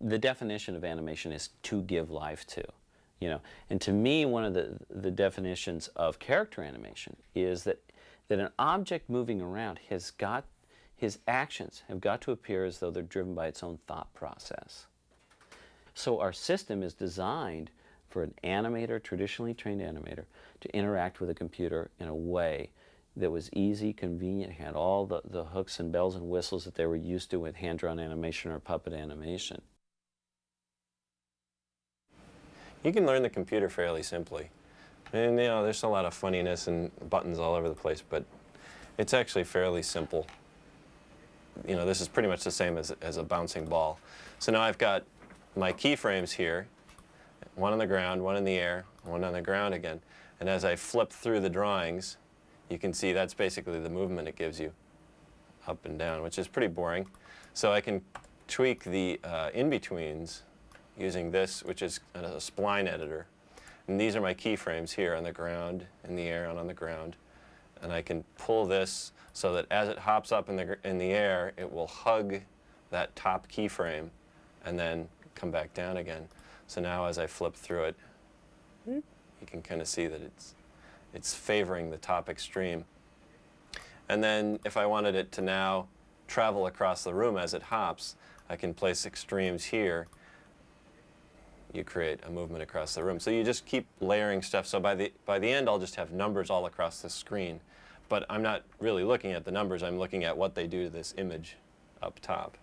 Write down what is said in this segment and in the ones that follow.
the definition of animation is to give life to, you know. And to me, one of the definitions of character animation is that an object moving around has got, his actions have got to appear as though they're driven by its own thought process. So our system is designed for an animator, traditionally trained animator, to interact with a computer in a way that was easy, convenient, had all the hooks and bells and whistles that they were used to with hand-drawn animation or puppet animation. You can learn the computer fairly simply. And you know, there's a lot of funniness and buttons all over the place, but it's actually fairly simple. You know, this is pretty much the same as a bouncing ball. So now I've got my keyframes here, one on the ground, one in the air, one on the ground again. And as I flip through the drawings, you can see that's basically the movement it gives you, up and down, which is pretty boring. So I can tweak the in-betweens using this, which is a spline editor. And these are my keyframes here on the ground, in the air, and on the ground. And I can pull this so that as it hops up in the air, it will hug that top keyframe and then come back down again. So now as I flip through it, you can kind of see that it's favoring the top extreme. And then if I wanted it to now travel across the room as it hops, I can place extremes here. You create a movement across the room. So you just keep layering stuff. So by the end, I'll just have numbers all across the screen. But I'm not really looking at the numbers. I'm looking at what they do to this image up top.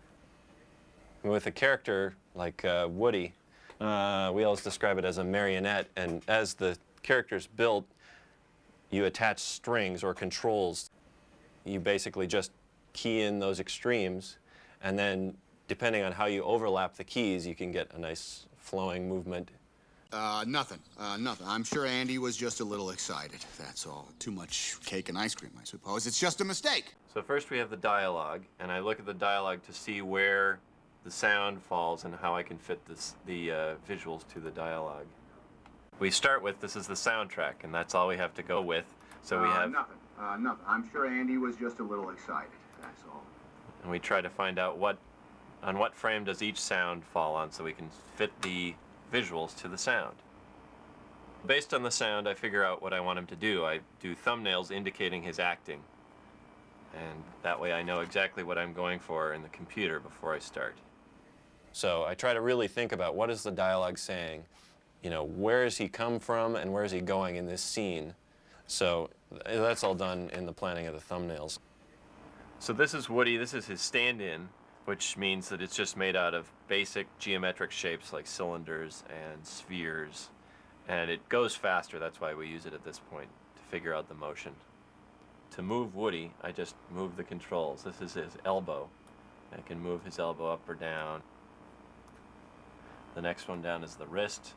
And with a character like Woody, we always describe it as a marionette. And as the character's built, you attach strings or controls. You basically just key in those extremes, and then depending on how you overlap the keys, you can get a nice flowing movement. Nothing. I'm sure Andy was just a little excited. That's all. Too much cake and ice cream, I suppose. It's just a mistake. So first we have the dialogue, and I look at the dialogue to see where the sound falls and how I can fit the visuals to the dialogue. We start with, this is the soundtrack, and that's all we have to go with. So we have... Nothing. I'm sure Andy was just a little excited. That's all. And we try to find out on what frame does each sound fall on so we can fit the visuals to the sound. Based on the sound, I figure out what I want him to do. I do thumbnails indicating his acting. And that way I know exactly what I'm going for in the computer before I start. So I try to really think about what is the dialogue saying. You know, where has he come from and where is he going in this scene? So that's all done in the planning of the thumbnails. So this is Woody, this is his stand-in, which means that it's just made out of basic geometric shapes like cylinders and spheres. And it goes faster, that's why we use it at this point, to figure out the motion. To move Woody, I just move the controls. This is his elbow. I can move his elbow up or down. The next one down is the wrist.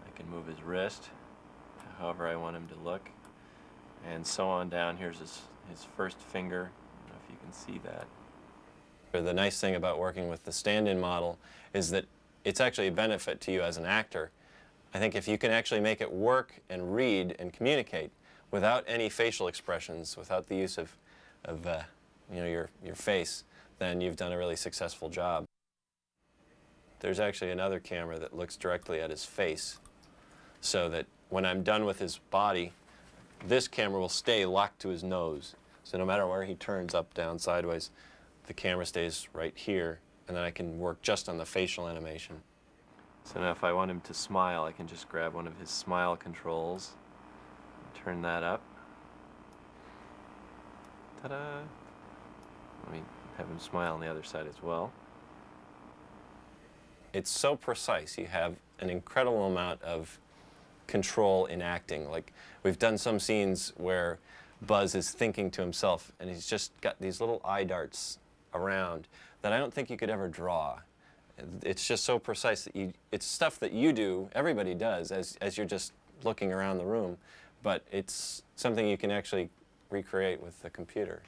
I can move his wrist however I want him to look. And so on down. Here's his first finger. I don't know if you can see that. The nice thing about working with the stand-in model is that it's actually a benefit to you as an actor. I think if you can actually make it work and read and communicate without any facial expressions, without the use of you know, your face, then you've done a really successful job. There's actually another camera that looks directly at his face, so that when I'm done with his body, this camera will stay locked to his nose. So no matter where he turns, up, down, sideways, the camera stays right here, and then I can work just on the facial animation. So now if I want him to smile, I can just grab one of his smile controls, turn that up. Ta-da! Let me have him smile on the other side as well. It's so precise. You have an incredible amount of control in acting. Like, we've done some scenes where Buzz is thinking to himself, and he's just got these little eye darts around that I don't think you could ever draw. It's just so precise that it's stuff that you do, everybody does, as you're just looking around the room, but it's something you can actually recreate with the computer.